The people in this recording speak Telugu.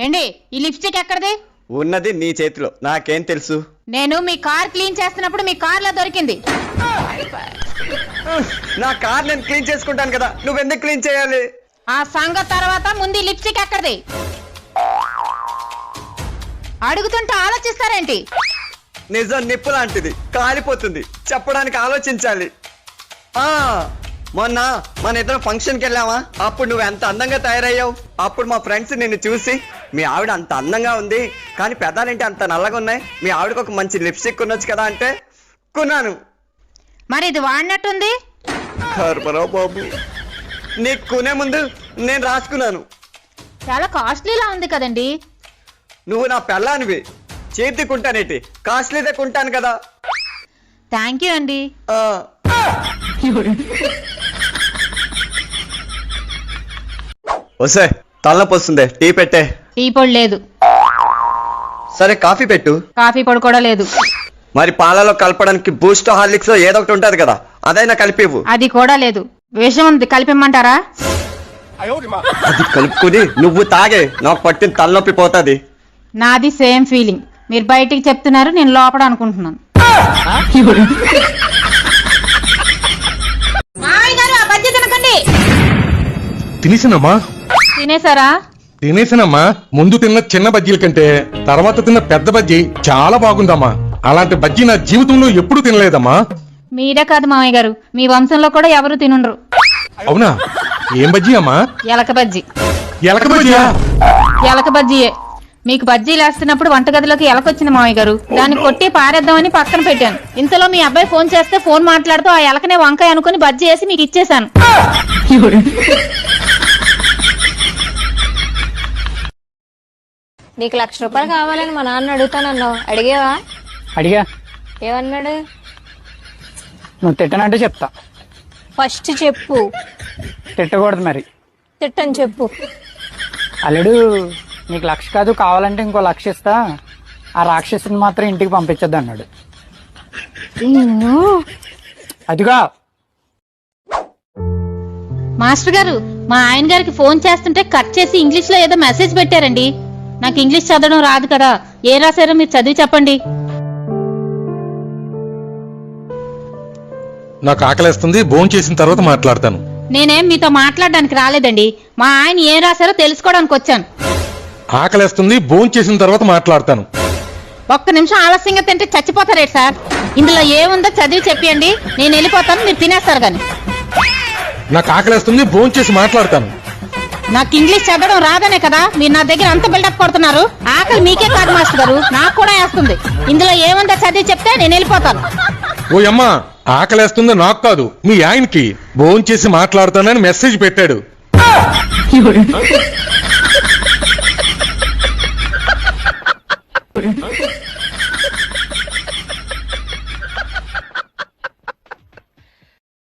ఏండి ఈ లిప్స్టిక్ ఎక్కడిది? ఉన్నది నీ చేతిలో, నాకేం తెలుసు? నేను మీ కార్ క్లీన్ చేస్తున్నప్పుడు మీ కార్ లో దొరికింది. నా కార్ నేను క్లీన్ చేసుకుంటాను కదా, నువ్వెందుకు క్లీన్ చేయాలి? ఆ సంగతి తర్వాత ముందు లిప్స్టిక్ ఎక్కడిది? అడుగుతుంటే ఆలోచిస్తారేంటి? నిజం నిప్పు లాంటిది, కాలిపోతుంది, చెప్పడానికి ఆలోచించాలి. మొన్న మన ఇద్దరం ఫంక్షన్కి వెళ్ళావా, అప్పుడు నువ్వు ఎంత అందంగా తయారయ్యావు. అప్పుడు మా ఫ్రెండ్స్ నిన్ను చూసి మీ ఆవిడ అంత అందంగా ఉంది కానీ పెదాలేంటి అంత నల్లగా ఉన్నాయి, మీ ఆవిడకు ఒక మంచి లిప్స్టిక్ కొనొచ్చు కదా అంటే కొన్నాను. మరి ఇది వాడినట్టుంది. కర్మరావు బాబు, నీకు కొనే ముందు నేను రాసుకున్నాను. చాలా కాస్ట్లీలా ఉంది కదండి. నువ్వు నా పెళ్ళానివి, చేతి కొంటానేటి, కాస్ట్లీదే కొంటాను కదా. థ్యాంక్ యూ అండి. వస్తే తలనొప్పి వస్తుంది, టీ పెట్టే. టీ పొడి లేదు. సరే కాఫీ పెట్టు. కాఫీ పొడి కూడా లేదు. మరి పాలలో కలపడానికి బూస్ట్ హార్లిక్స్ ఏదో ఒకటి ఉంటది కదా, అదైనా కలిపివు. అది కూడా లేదు. విషం ఉంది, కలిపిమ్మంటారా? అది కలుపుకుని నువ్వు తాగే, నాకు పట్టిన తలనొప్పి పోతుంది. నాది సేమ్ ఫీలింగ్. మీరు బయటికి చెప్తున్నారు, నేను లోపల అనుకుంటున్నాను. తినేసానమ్మా. తినేసారా? తినేసానమ్మా. ముందు తిన్న చిన్న బజ్జీల కంటే తర్వాత తిన్న పెద్ద బజ్జీ చాలా బాగుందమ్మా. అలాంటి బజ్జీ నా జీవితంలో ఎప్పుడు తినలేదమ్మా. మీరే కాదు మామయ్య గారు, మీ వంశంలో కూడా ఎవరు తినుండ్రు. అవునా? ఏం బజ్జీ అమ్మా? ఎలక బజ్జీ. ఎలక బజ్జీయా? ఎలక బజ్జీయే. మీకు బజ్జీలు వేస్తున్నప్పుడు వంటగదిలోకి ఎలకొచ్చింది మామయ్య గారు. దాన్ని కొట్టి పారేద్దామని పక్కన పెట్టాను. ఇంతలో మీ అబ్బాయి ఫోన్ చేస్తే ఫోన్ మాట్లాడుతూ ఆ ఎలకనే వంకాయ అనుకుని బజ్జీ వేసి మీకు ఇచ్చేసాను. నీకు 1,00,000 రూపాయలు కావాలని మా నాన్న అడుగుతానన్నావు, అడిగేవా? అడిగా. ఏమన్నాడు? నువ్వు తిట్టనంటే చెప్తా. ఫస్ట్ చెప్పు. తిట్టకూడదు మరి. తిట్టని చెప్పు. అల్లుడు, నీకు 1,00,000 కాదు, కావాలంటే ఇంకో 1,00,000 ఇస్తా, ఆ రాక్షసుని మాత్రం ఇంటికి పంపించద్దు అన్నాడు. అదిగా మాస్టర్ గారు, మా ఆయన గారికి ఫోన్ చేస్తుంటే కట్ చేసి ఇంగ్లీష్ లో ఏదో మెసేజ్ పెట్టారండి. నాకు ఇంగ్లీష్ చదవడం రాదు కదా, ఏం రాశారో మీరు చదివి చెప్పండి. నాకు ఆకలేస్తుంది, భోజనం చేసిన తర్వాత మాట్లాడతాను. నేనేం మీతో మాట్లాడడానికి రాలేదండి, మా ఆయన ఏం రాశారో తెలుసుకోవడానికి వచ్చాను. ఆకలేస్తుంది, భోజనం చేసిన తర్వాత మాట్లాడతాను. ఒక్క నిమిషం ఆలస్యంగా తింటే చచ్చిపోతారేంటి సార్? ఇందులో ఏముందో చదివి చెప్పండి, నేను వెళ్ళిపోతాను, మీరు తినేస్తారు గాని. నాకు ఆకలేస్తుంది, భోజనం చేసి మాట్లాడతాను. నాకు ఇంగ్లీష్ చదవడం రాదనే కదా మీరు నా దగ్గర అంత బిల్డప్ కొడుతున్నారు. ఆకలి మీకే కాదు మాస్టర్ గారు, నాకు కూడా వేస్తుంది. ఇందులో ఏముందో చదివి చెప్తే నేను వెళ్ళిపోతాను. ఓ అమ్మా, ఆకలేస్తుంది నాకు కాదు, మీ ఆయనకి. భోజనం చేసి మాట్లాడతానని మెసేజ్ పెట్టాడు.